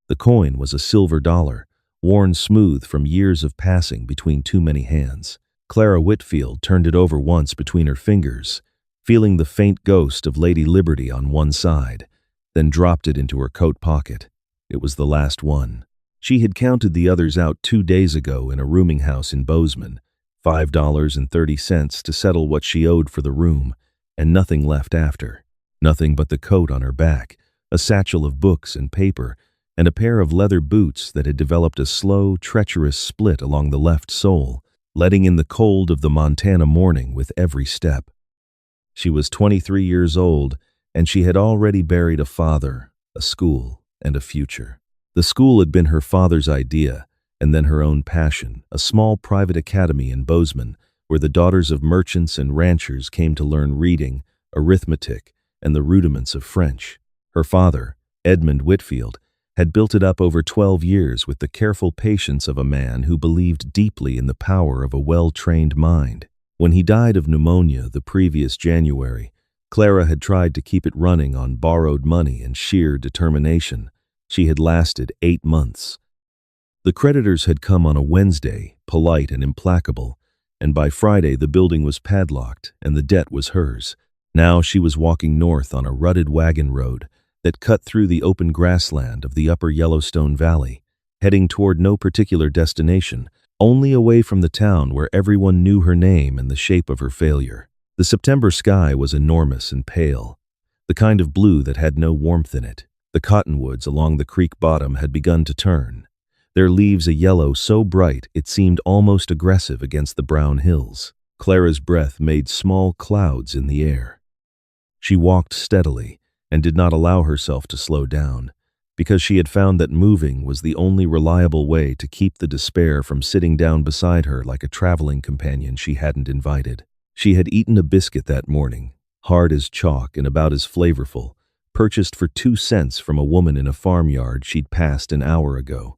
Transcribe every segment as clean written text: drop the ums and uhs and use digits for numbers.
The coin was a silver dollar, worn smooth from years of passing between too many hands. Clara Whitfield turned it over once between her fingers, feeling the faint ghost of Lady Liberty on one side, then dropped it into her coat pocket. It was the last one. She had counted the others out 2 days ago in a rooming house in Bozeman, $5.30 to settle what she owed for the room, and nothing left after. Nothing but the coat on her back, a satchel of books and paper, and a pair of leather boots that had developed a slow, treacherous split along the left sole, letting in the cold of the Montana morning with every step. She was 23 years old, and she had already buried a father, a school, and a future. The school had been her father's idea, and then her own passion, a small private academy in Bozeman, where the daughters of merchants and ranchers came to learn reading, arithmetic, and the rudiments of French. Her father, Edmund Whitfield, had built it up over 12 years with the careful patience of a man who believed deeply in the power of a well-trained mind. When he died of pneumonia the previous January, Clara had tried to keep it running on borrowed money and sheer determination. She had lasted 8 months. The creditors had come on a Wednesday, polite and implacable, and by Friday the building was padlocked and the debt was hers. Now she was walking north on a rutted wagon road that cut through the open grassland of the upper Yellowstone Valley, heading toward no particular destination, only away from the town where everyone knew her name and the shape of her failure. The September sky was enormous and pale, the kind of blue that had no warmth in it. The cottonwoods along the creek bottom had begun to turn, their leaves a yellow so bright it seemed almost aggressive against the brown hills. Clara's breath made small clouds in the air. She walked steadily and did not allow herself to slow down, because she had found that moving was the only reliable way to keep the despair from sitting down beside her like a traveling companion she hadn't invited. She had eaten a biscuit that morning, hard as chalk and about as flavorful, purchased for 2 cents from a woman in a farmyard she'd passed an hour ago.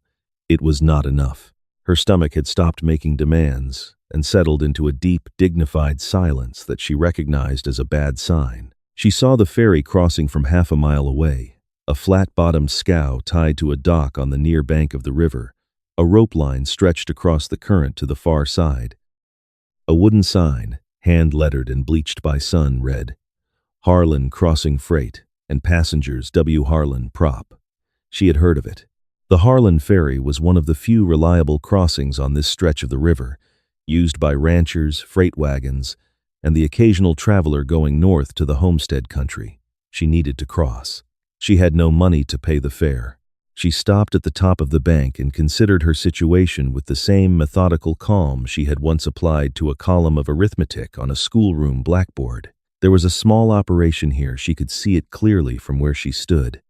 It was not enough. Her stomach had stopped making demands and settled into a deep, dignified silence that she recognized as a bad sign. She saw the ferry crossing from half a mile away, a flat-bottomed scow tied to a dock on the near bank of the river. A rope line stretched across the current to the far side. A wooden sign, hand-lettered and bleached by sun, read, "Harlan Crossing Freight and Passengers W. Harlan Prop." She had heard of it. The Harlan Ferry was one of the few reliable crossings on this stretch of the river, used by ranchers, freight wagons, and the occasional traveler going north to the homestead country. She needed to cross. She had no money to pay the fare. She stopped at the top of the bank and considered her situation with the same methodical calm she had once applied to a column of arithmetic on a schoolroom blackboard. There was a small operation here. She could see it clearly from where she stood.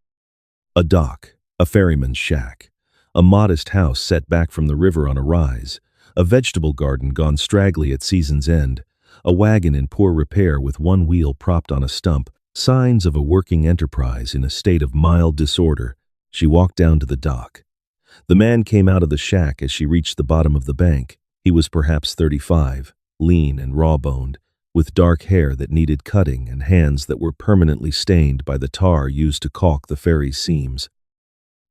A dock, a ferryman's shack, a modest house set back from the river on a rise, a vegetable garden gone straggly at season's end, a wagon in poor repair with one wheel propped on a stump, signs of a working enterprise in a state of mild disorder. She walked down to the dock. The man came out of the shack as she reached the bottom of the bank. He was perhaps 35, lean and raw-boned, with dark hair that needed cutting and hands that were permanently stained by the tar used to caulk the ferry's seams.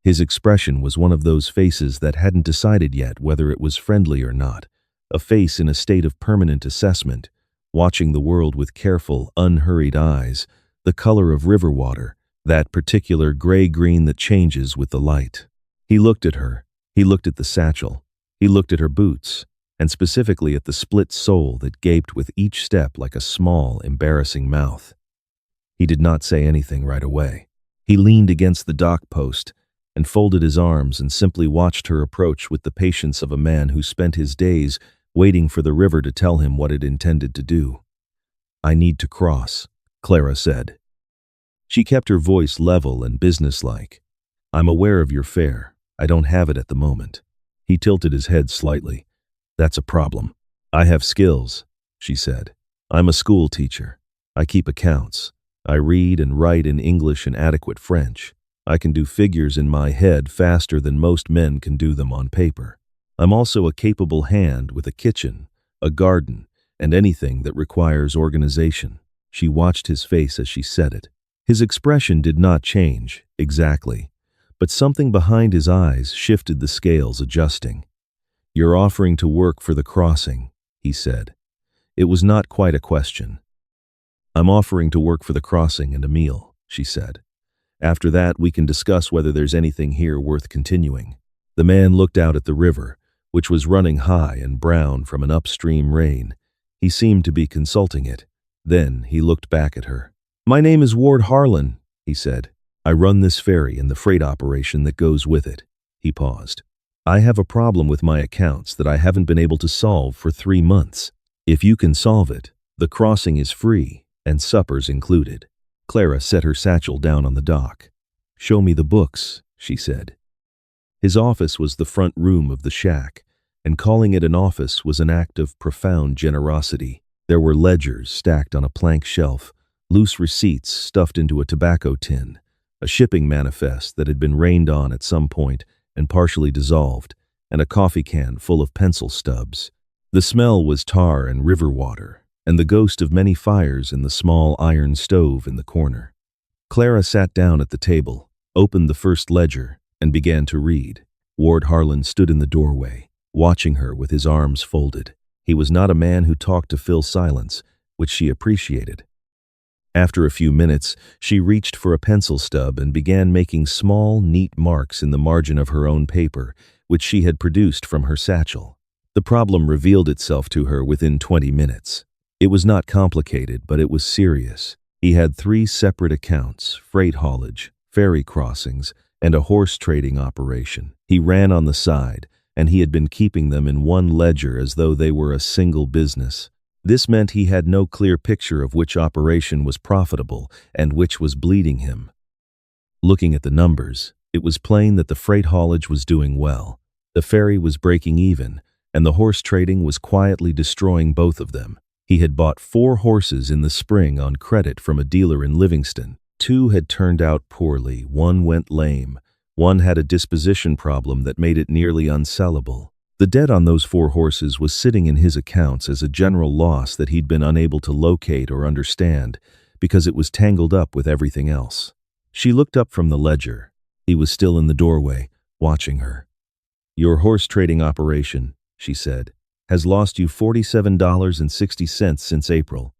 His expression was one of those faces that hadn't decided yet whether it was friendly or not, a face in a state of permanent assessment, watching the world with careful, unhurried eyes, the color of river water, that particular gray-green that changes with the light. He looked at her. He looked at the satchel. He looked at her boots, and specifically at the split sole that gaped with each step like a small, embarrassing mouth. He did not say anything right away. He leaned against the dock post and folded his arms and simply watched her approach with the patience of a man who spent his days waiting for the river to tell him what it intended to do. "I need to cross," Clara said. She kept her voice level and businesslike. "I'm aware of your fare. I don't have it at the moment." He tilted his head slightly. "That's a problem." "I have skills," she said. "I'm a school teacher. I keep accounts. I read and write in English and adequate French. I can do figures in my head faster than most men can do them on paper. I'm also a capable hand with a kitchen, a garden, and anything that requires organization." She watched his face as she said it. His expression did not change, exactly, But something behind his eyes shifted the scales, adjusting. "You're offering to work for the crossing," he said. It was not quite a question. "I'm offering to work for the crossing and a meal," she said. "After that, we can discuss whether there's anything here worth continuing." The man looked out at the river, which was running high and brown from an upstream rain. He seemed to be consulting it. Then he looked back at her. "My name is Ward Harlan," he said. "I run this ferry and the freight operation that goes with it." He paused. "I have a problem with my accounts that I haven't been able to solve for 3 months. If you can solve it, the crossing is free and suppers included." Clara set her satchel down on the dock. "Show me the books," she said. His office was the front room of the shack, and calling it an office was an act of profound generosity. There were ledgers stacked on a plank shelf, loose receipts stuffed into a tobacco tin, a shipping manifest that had been rained on at some point and partially dissolved, and a coffee can full of pencil stubs. The smell was tar and river water, and the ghost of many fires in the small iron stove in the corner. Clara sat down at the table, opened the first ledger, and began to read. Ward Harlan stood in the doorway, watching her with his arms folded. He was not a man who talked to fill silence, which she appreciated. After a few minutes, she reached for a pencil stub and began making small, neat marks in the margin of her own paper, which she had produced from her satchel. The problem revealed itself to her within 20 minutes. It was not complicated, but it was serious. He had 3 separate accounts: freight haulage, ferry crossings, and a horse trading operation. He ran on the side, and he had been keeping them in one ledger as though they were a single business. This meant he had no clear picture of which operation was profitable and which was bleeding him. Looking at the numbers, it was plain that the freight haulage was doing well, the ferry was breaking even, and the horse trading was quietly destroying both of them. He had bought 4 horses in the spring on credit from a dealer in Livingston. 2 had turned out poorly, 1 went lame, 1 had a disposition problem that made it nearly unsellable. The debt on those 4 horses was sitting in his accounts as a general loss that he'd been unable to locate or understand because it was tangled up with everything else. She looked up from the ledger. He was still in the doorway, watching her. "Your horse trading operation," she said, "has lost you $47.60 since April.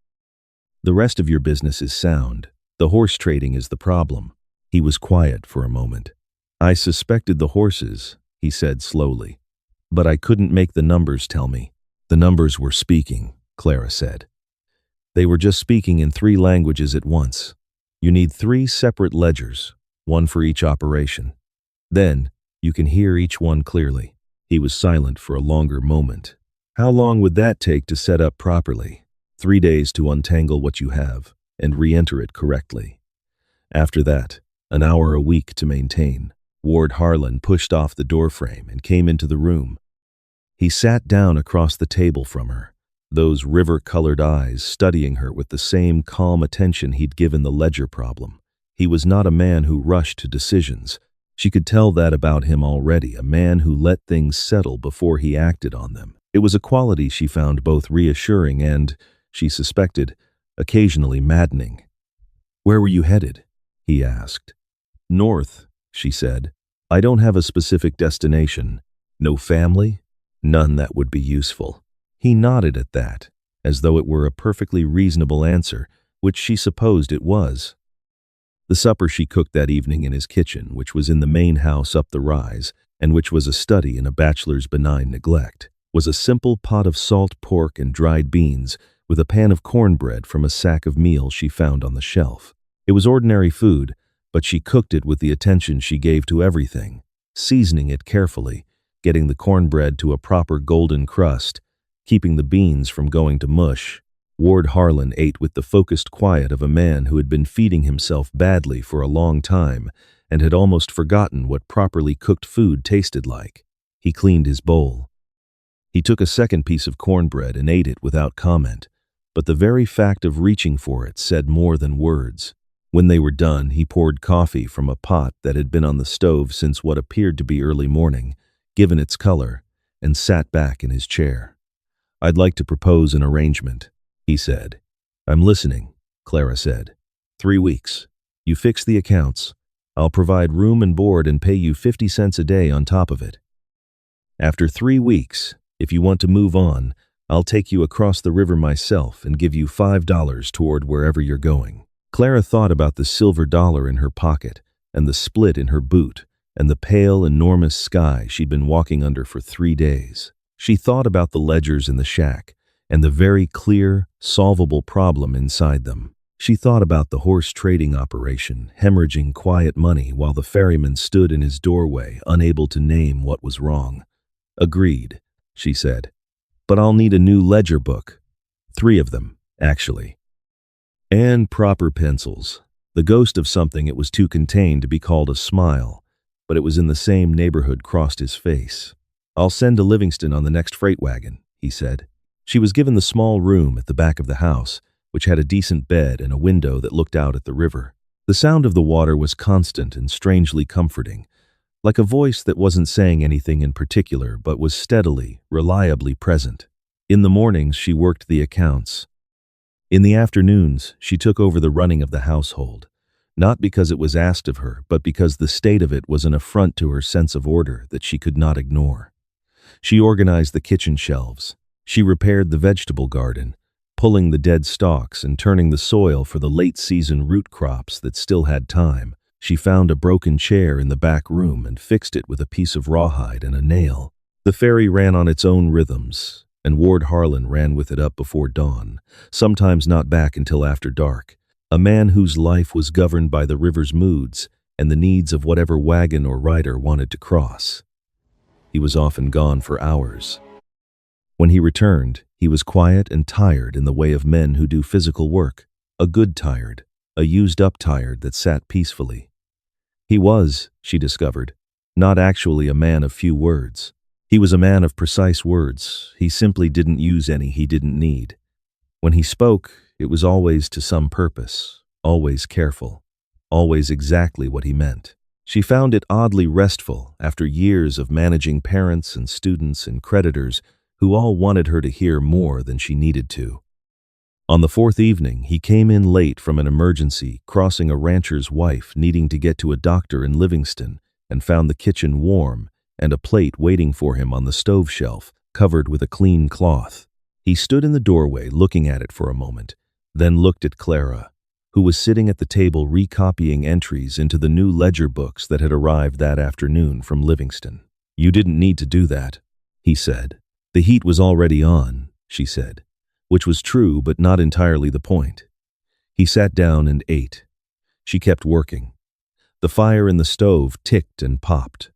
The rest of your business is sound. The horse trading is the problem." He was quiet for a moment. "I suspected the horses," he said slowly, "but I couldn't make the numbers tell me." "The numbers were speaking," Clara said. "They were just speaking in 3 languages at once. You need 3 separate ledgers, 1 for each operation. Then you can hear each one clearly." He was silent for a longer moment. "How long would that take to set up properly?" 3 days to untangle what you have and re-enter it correctly. After that, an hour a week to maintain." Ward Harlan pushed off the doorframe and came into the room. He sat down across the table from her, those river-colored eyes studying her with the same calm attention he'd given the ledger problem. He was not a man who rushed to decisions. She could tell that about him already, a man who let things settle before he acted on them. It was a quality she found both reassuring and, she suspected, occasionally maddening. "Where were you headed?" he asked. "North," she said. "I don't have a specific destination. No family? None that would be useful." He nodded at that, as though it were a perfectly reasonable answer, which she supposed it was. The supper she cooked that evening in his kitchen, which was in the main house up the rise, and which was a study in a bachelor's benign neglect, was a simple pot of salt pork and dried beans with a pan of cornbread from a sack of meal she found on the shelf. It was ordinary food, but she cooked it with the attention she gave to everything, seasoning it carefully, getting the cornbread to a proper golden crust, keeping the beans from going to mush. Ward Harlan ate with the focused quiet of a man who had been feeding himself badly for a long time and had almost forgotten what properly cooked food tasted like. He cleaned his bowl. He took a second piece of cornbread and ate it without comment, but the very fact of reaching for it said more than words. When they were done, he poured coffee from a pot that had been on the stove since what appeared to be early morning, given its color, and sat back in his chair. "I'd like to propose an arrangement," he said. "I'm listening," Clara said. 3 weeks. You fix the accounts. I'll provide room and board and pay you 50 cents a day on top of it. After 3 weeks, if you want to move on, I'll take you across the river myself and give you $5 toward wherever you're going." Clara thought about the silver dollar in her pocket and the split in her boot and the pale, enormous sky she'd been walking under for 3 days. She thought about the ledgers in the shack and the very clear, solvable problem inside them. She thought about the horse trading operation, hemorrhaging quiet money while the ferryman stood in his doorway, unable to name what was wrong. "Agreed," she said. "But I'll need a new ledger book. 3 of them, actually. And proper pencils." The ghost of something it was too contained to be called a smile, but it was in the same neighborhood crossed his face. "I'll send to Livingston on the next freight wagon," he said. She was given the small room at the back of the house, which had a decent bed and a window that looked out at the river. The sound of the water was constant and strangely comforting, like a voice that wasn't saying anything in particular but was steadily, reliably present. In the mornings, she worked the accounts. In the afternoons, she took over the running of the household, not because it was asked of her, but because the state of it was an affront to her sense of order that she could not ignore. She organized the kitchen shelves. She repaired the vegetable garden, pulling the dead stalks and turning the soil for the late-season root crops that still had time. She found a broken chair in the back room and fixed it with a piece of rawhide and a nail. The ferry ran on its own rhythms, and Ward Harlan ran with it up before dawn, sometimes not back until after dark, a man whose life was governed by the river's moods and the needs of whatever wagon or rider wanted to cross. He was often gone for hours. When he returned, he was quiet and tired in the way of men who do physical work, a good tired, a used-up tired that sat peacefully. He was, she discovered, not actually a man of few words. He was a man of precise words. He simply didn't use any he didn't need. When he spoke, it was always to some purpose, always careful, always exactly what he meant. She found it oddly restful after years of managing parents and students and creditors who all wanted her to hear more than she needed to. On the 4th evening, he came in late from an emergency, crossing a rancher's wife needing to get to a doctor in Livingston, and found the kitchen warm and a plate waiting for him on the stove shelf, covered with a clean cloth. He stood in the doorway looking at it for a moment, then looked at Clara, who was sitting at the table recopying entries into the new ledger books that had arrived that afternoon from Livingston. "You didn't need to do that," he said. "The heat was already on," she said, which was true but not entirely the point. He sat down and ate. She kept working. The fire in the stove ticked and popped.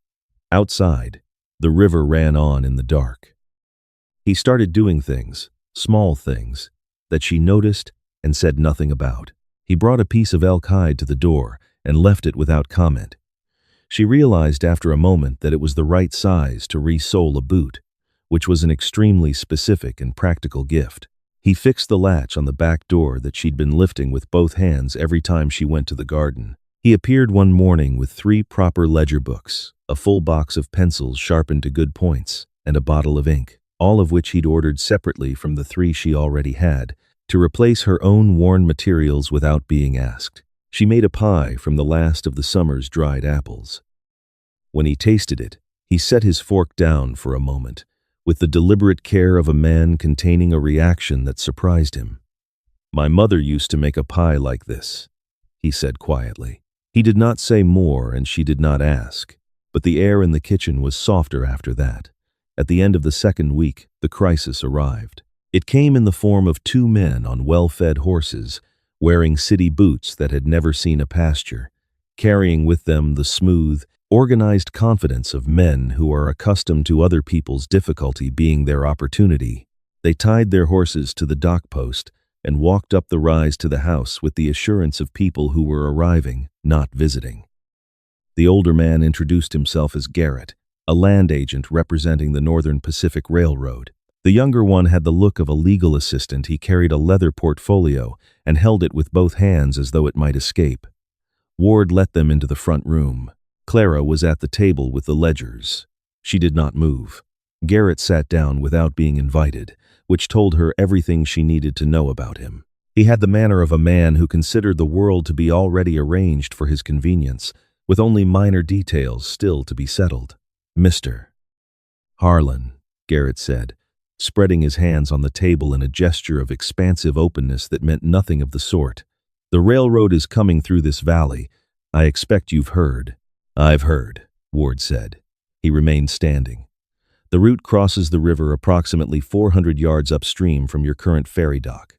Outside, the river ran on in the dark. He started doing things, small things, that she noticed and said nothing about. He brought a piece of elk hide to the door and left it without comment. She realized after a moment that it was the right size to re-sole a boot, which was an extremely specific and practical gift. He fixed the latch on the back door that she'd been lifting with both hands every time she went to the garden. He appeared one morning with 3 proper ledger books, a full box of pencils sharpened to good points, and a bottle of ink, all of which he'd ordered separately from the 3 she already had, to replace her own worn materials without being asked. She made a pie from the last of the summer's dried apples. When he tasted it, he set his fork down for a moment, with the deliberate care of a man containing a reaction that surprised him. "My mother used to make a pie like this," he said quietly. He did not say more and she did not ask, but the air in the kitchen was softer after that. At the end of the 2nd week, the crisis arrived. It came in the form of 2 men on well-fed horses, wearing city boots that had never seen a pasture, carrying with them the smooth, organized confidence of men who are accustomed to other people's difficulty being their opportunity. They tied their horses to the dock post and walked up the rise to the house with the assurance of people who were arriving, not visiting. The older man introduced himself as Garrett, a land agent representing the Northern Pacific Railroad. The younger one had the look of a legal assistant. He carried a leather portfolio and held it with both hands as though it might escape. Ward let them into the front room. Clara was at the table with the ledgers. She did not move. Garrett sat down without being invited, which told her everything she needed to know about him. He had the manner of a man who considered the world to be already arranged for his convenience, with only minor details still to be settled. Mr. Harlan, Garrett said, spreading his hands on the table in a gesture of expansive openness that meant nothing of the sort. The railroad is coming through this valley. I expect you've heard. I've heard, Ward said. He remained standing. The route crosses the river approximately 400 yards upstream from your current ferry dock.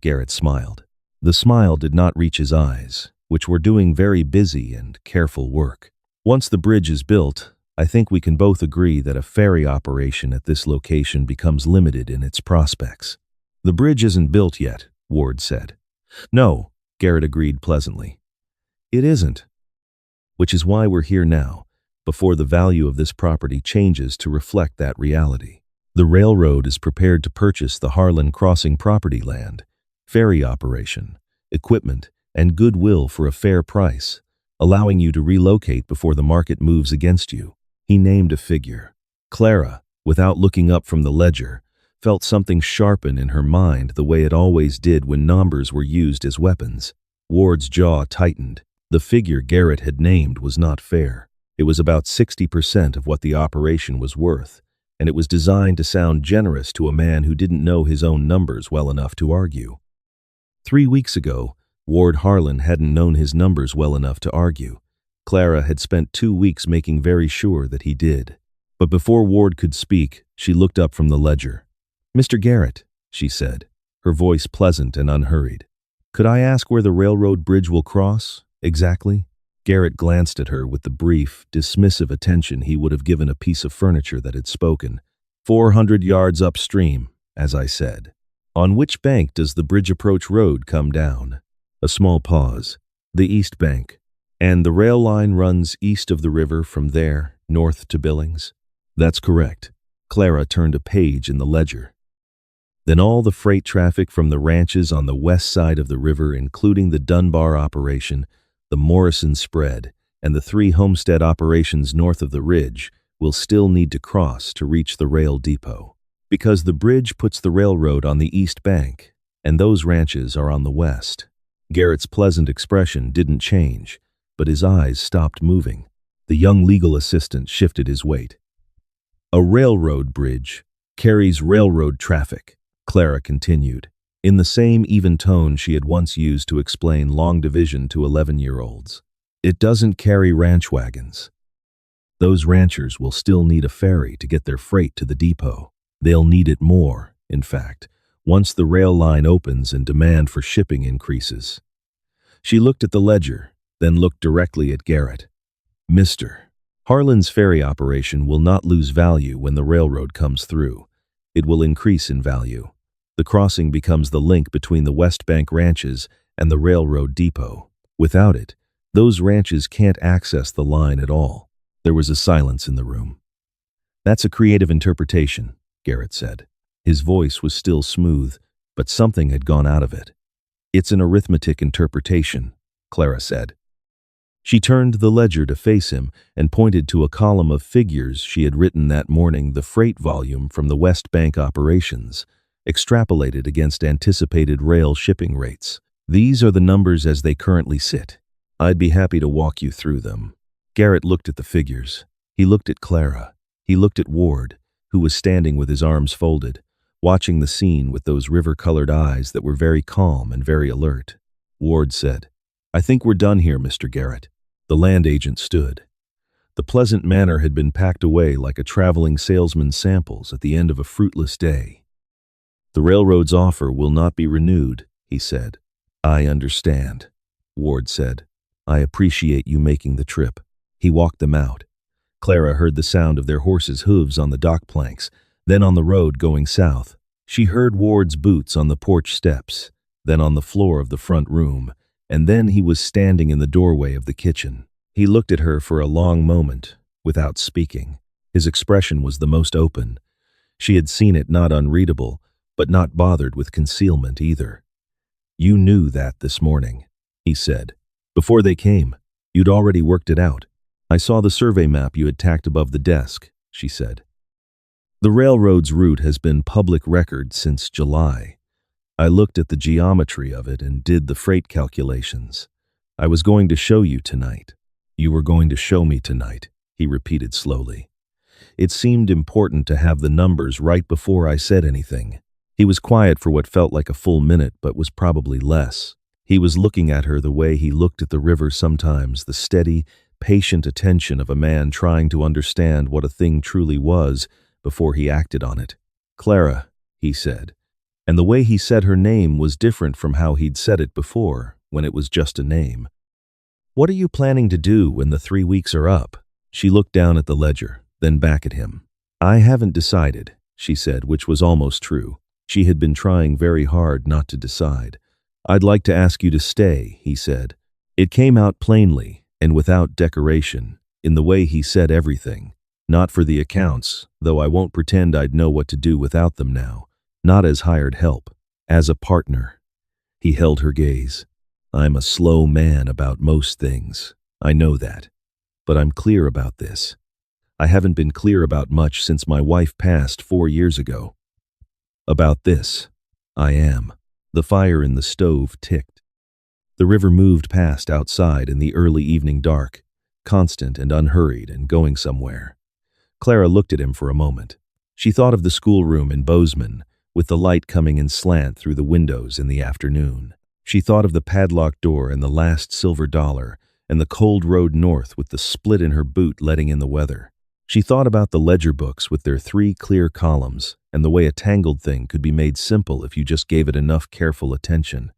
Garrett smiled. The smile did not reach his eyes, which were doing very busy and careful work. Once the bridge is built, I think we can both agree that a ferry operation at this location becomes limited in its prospects. The bridge isn't built yet, Ward said. No, Garrett agreed pleasantly. It isn't. Which is why we're here now, before the value of this property changes to reflect that reality. The railroad is prepared to purchase the Harlan Crossing property land, ferry operation, equipment, and goodwill for a fair price, allowing you to relocate before the market moves against you. He named a figure. Clara, without looking up from the ledger, felt something sharpen in her mind the way it always did when numbers were used as weapons. Ward's jaw tightened. The figure Garrett had named was not fair. It was about 60% of what the operation was worth, and it was designed to sound generous to a man who didn't know his own numbers well enough to argue. 3 weeks ago, Ward Harlan hadn't known his numbers well enough to argue. Clara had spent 2 weeks making very sure that he did. But before Ward could speak, she looked up from the ledger. "Mr. Garrett," she said, her voice pleasant and unhurried. "Could I ask where the railroad bridge will cross, exactly?" Garrett glanced at her with the brief, dismissive attention he would have given a piece of furniture that had spoken. 400 yards upstream, as I said. On which bank does the bridge approach road come down? A small pause. The east bank. And the rail line runs east of the river from there, north to Billings? That's correct. Clara turned a page in the ledger. Then all the freight traffic from the ranches on the west side of the river, including the Dunbar operation, the Morrison spread, and the 3 homestead operations north of the ridge, will still need to cross to reach the rail depot. Because the bridge puts the railroad on the east bank, and those ranches are on the west. Garrett's pleasant expression didn't change, but his eyes stopped moving. The young legal assistant shifted his weight. A railroad bridge carries railroad traffic, Clara continued, in the same even tone she had once used to explain long division to 11-year-olds. It doesn't carry ranch wagons. Those ranchers will still need a ferry to get their freight to the depot. They'll need it more, in fact, once the rail line opens and demand for shipping increases. She looked at the ledger, then looked directly at Garrett. "Mr. Harlan's ferry operation will not lose value when the railroad comes through. It will increase in value. The crossing becomes the link between the West Bank ranches and the railroad depot. Without it, those ranches can't access the line at all." There was a silence in the room. "That's a creative interpretation," Garrett said. His voice was still smooth, but something had gone out of it. "It's an arithmetic interpretation," Clara said. She turned the ledger to face him and pointed to a column of figures she had written that morning, the freight volume from the West Bank operations, extrapolated against anticipated rail shipping rates. "These are the numbers as they currently sit. I'd be happy to walk you through them." Garrett looked at the figures. He looked at Clara. He looked at Ward, who was standing with his arms folded, watching the scene with those river-colored eyes that were very calm and very alert. Ward said, "I think we're done here, Mr. Garrett." The land agent stood. The pleasant manner had been packed away like a traveling salesman's samples at the end of a fruitless day. "The railroad's offer will not be renewed," he said. "I understand," Ward said. "I appreciate you making the trip." He walked them out. Clara heard the sound of their horses' hooves on the dock planks, then on the road going south. She heard Ward's boots on the porch steps, then on the floor of the front room, and then he was standing in the doorway of the kitchen. He looked at her for a long moment, without speaking. His expression was the most open. She had seen it not unreadable, but not bothered with concealment either. "You knew that this morning," he said. "Before they came, you'd already worked it out." "I saw the survey map you had tacked above the desk," she said. "The railroad's route has been public record since July. I looked at the geometry of it and did the freight calculations. I was going to show you tonight. "You were going to show me tonight," he repeated slowly. It seemed important to have the numbers right before I said anything. He was quiet for what felt like a full minute, but was probably less. He was looking at her the way he looked at the river sometimes, the steady, patient attention of a man trying to understand what a thing truly was before he acted on it. "Clara," he said. And the way he said her name was different from how he'd said it before, when it was just a name. "What are you planning to do when the 3 weeks are up?" She looked down at the ledger, then back at him. "I haven't decided," she said, which was almost true. She had been trying very hard not to decide. "I'd like to ask you to stay," he said. It came out plainly, and without decoration, in the way he said everything. "Not for the accounts, though I won't pretend I'd know what to do without them now. Not as hired help. As a partner." He held her gaze. "I'm a slow man about most things. I know that. But I'm clear about this. I haven't been clear about much since my wife passed 4 years ago. About this, I am." The fire in the stove ticked. The river moved past outside in the early evening dark, constant and unhurried and going somewhere. Clara looked at him for a moment. She thought of the schoolroom in Bozeman, with the light coming in slant through the windows in the afternoon. She thought of the padlocked door and the last silver dollar, and the cold road north with the split in her boot letting in the weather. She thought about the ledger books with their 3 clear columns, and the way a tangled thing could be made simple if you just gave it enough careful attention.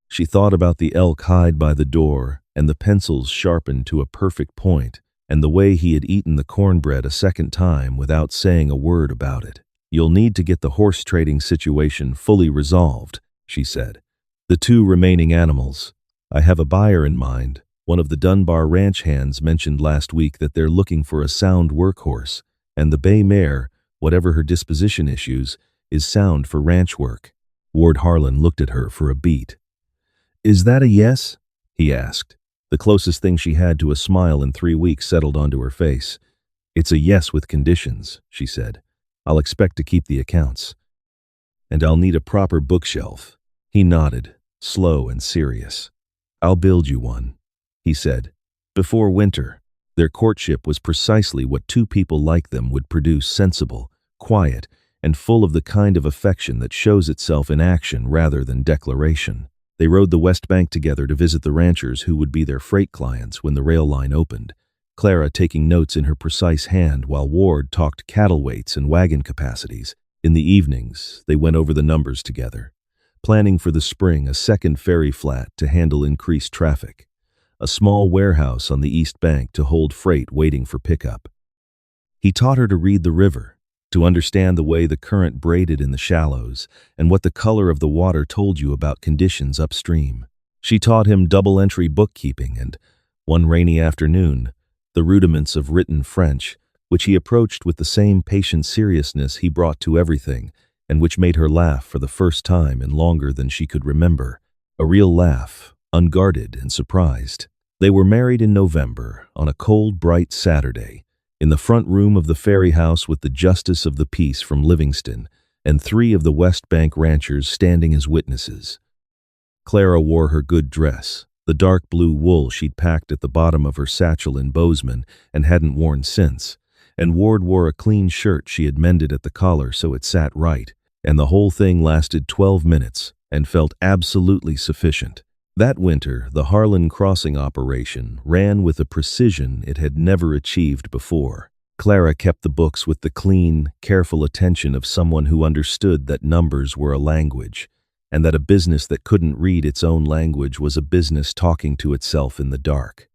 She thought about the elk hide by the door, and the pencils sharpened to a perfect point, and the way he had eaten the cornbread a second time without saying a word about it. "You'll need to get the horse trading situation fully resolved," she said. "The 2 remaining animals. I have a buyer in mind. One of the Dunbar ranch hands mentioned last week that they're looking for a sound workhorse, and the bay mare, whatever her disposition issues, is sound for ranch work." Ward Harlan looked at her for a beat. "Is that a yes?" he asked. The closest thing she had to a smile in 3 weeks settled onto her face. "It's a yes with conditions," she said. "I'll expect to keep the accounts. And I'll need a proper bookshelf." He nodded, slow and serious. "I'll build you one," he said. Before winter, their courtship was precisely what 2 people like them would produce: sensible, quiet, and full of the kind of affection that shows itself in action rather than declaration. They rode the West Bank together to visit the ranchers who would be their freight clients when the rail line opened, Clara taking notes in her precise hand while Ward talked cattle weights and wagon capacities. In the evenings, they went over the numbers together, planning for the spring a second ferry flat to handle increased traffic, a small warehouse on the East Bank to hold freight waiting for pickup. He taught her to read the river, to understand the way the current braided in the shallows and what the color of the water told you about conditions upstream. She taught him double-entry bookkeeping and, one rainy afternoon, the rudiments of written French, which he approached with the same patient seriousness he brought to everything, and which made her laugh for the first time in longer than she could remember. A real laugh, unguarded and surprised. They were married in November, on a cold, bright Saturday, in the front room of the ferry house with the justice of the peace from Livingston and 3 of the West Bank ranchers standing as witnesses. Clara wore her good dress, the dark blue wool she'd packed at the bottom of her satchel in Bozeman and hadn't worn since, and Ward wore a clean shirt she had mended at the collar so it sat right, and the whole thing lasted 12 minutes and felt absolutely sufficient. That winter, the Harlan crossing operation ran with a precision it had never achieved before. Clara kept the books with the clean, careful attention of someone who understood that numbers were a language, and that a business that couldn't read its own language was a business talking to itself in the dark.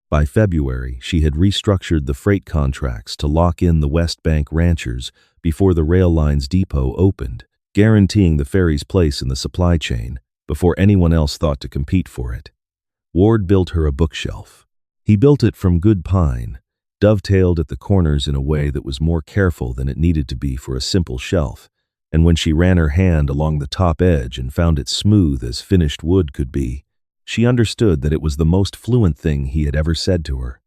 By February, she had restructured the freight contracts to lock in the West Bank ranchers before the rail line's depot opened, guaranteeing the ferry's place in the supply chain before anyone else thought to compete for it. Ward built her a bookshelf. He built it from good pine, dovetailed at the corners in a way that was more careful than it needed to be for a simple shelf, and when she ran her hand along the top edge and found it smooth as finished wood could be, she understood that it was the most fluent thing he had ever said to her.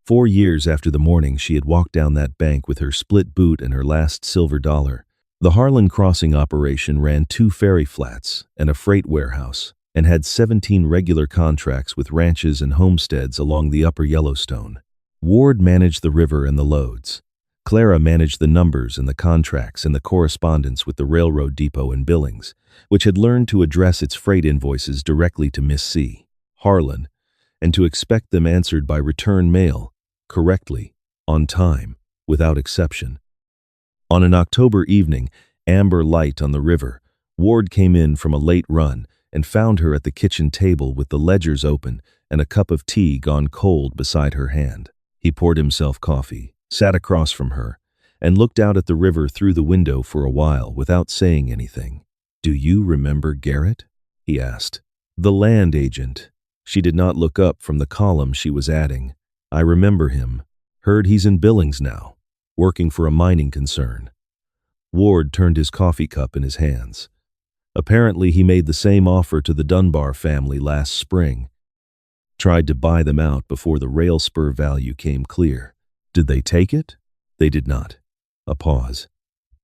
4 years after the morning she had walked down that bank with her split boot and her last silver dollar, the Harlan crossing operation ran 2 ferry flats and a freight warehouse, and had 17 regular contracts with ranches and homesteads along the upper Yellowstone. Ward managed the river and the loads. Clara managed the numbers and the contracts and the correspondence with the railroad depot in Billings, which had learned to address its freight invoices directly to Miss C. Harlan, and to expect them answered by return mail, correctly, on time, without exception. On an October evening, amber light on the river, Ward came in from a late run and found her at the kitchen table with the ledgers open and a cup of tea gone cold beside her hand. He poured himself coffee, sat across from her, and looked out at the river through the window for a while without saying anything. "Do you remember Garrett?" he asked. "The land agent." She did not look up from the column she was adding. "I remember him. Heard he's in Billings now, working for a mining concern." Ward turned his coffee cup in his hands. Apparently he made the same offer to the Dunbar family last spring. Tried to buy them out before the rail spur value came clear. Did they take it? They did not. A pause.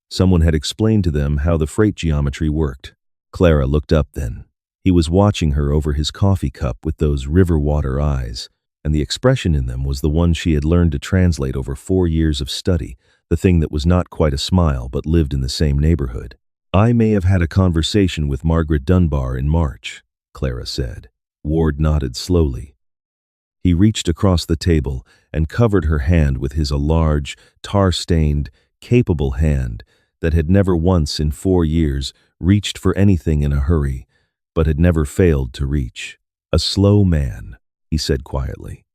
Someone had explained to them how the freight geometry worked. Clara looked up then. He was watching her over his coffee cup with those river water eyes, and the expression in them was the one she had learned to translate over 4 years of study, the thing that was not quite a smile but lived in the same neighborhood. "I may have had a conversation with Margaret Dunbar in March," Clara said. Ward nodded slowly. He reached across the table and covered her hand with his large, tar-stained, capable hand that had never once in 4 years reached for anything in a hurry, but had never failed to reach. "A slow man," he said quietly,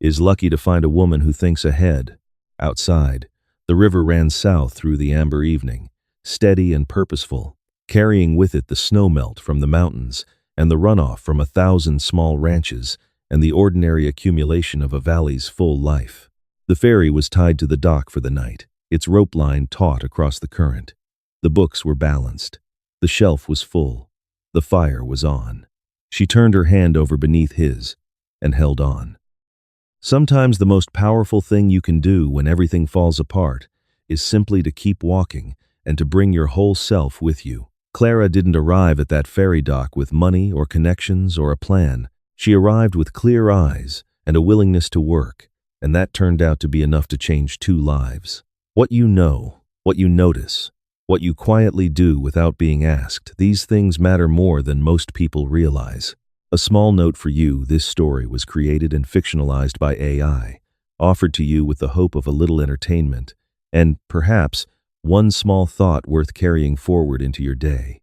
"is lucky to find a woman who thinks ahead." Outside, the river ran south through the amber evening, steady and purposeful, carrying with it the snowmelt from the mountains and the runoff from 1,000 small ranches and the ordinary accumulation of a valley's full life. The ferry was tied to the dock for the night, its rope line taut across the current. The books were balanced. The shelf was full. The fire was on. She turned her hand over beneath his and held on. Sometimes the most powerful thing you can do when everything falls apart is simply to keep walking and to bring your whole self with you. Clara didn't arrive at that ferry dock with money or connections or a plan. She arrived with clear eyes and a willingness to work, and that turned out to be enough to change 2 lives. What you know, what you notice, what you quietly do without being asked, these things matter more than most people realize. A small note for you: this story was created and fictionalized by AI, offered to you with the hope of a little entertainment, and, perhaps, one small thought worth carrying forward into your day.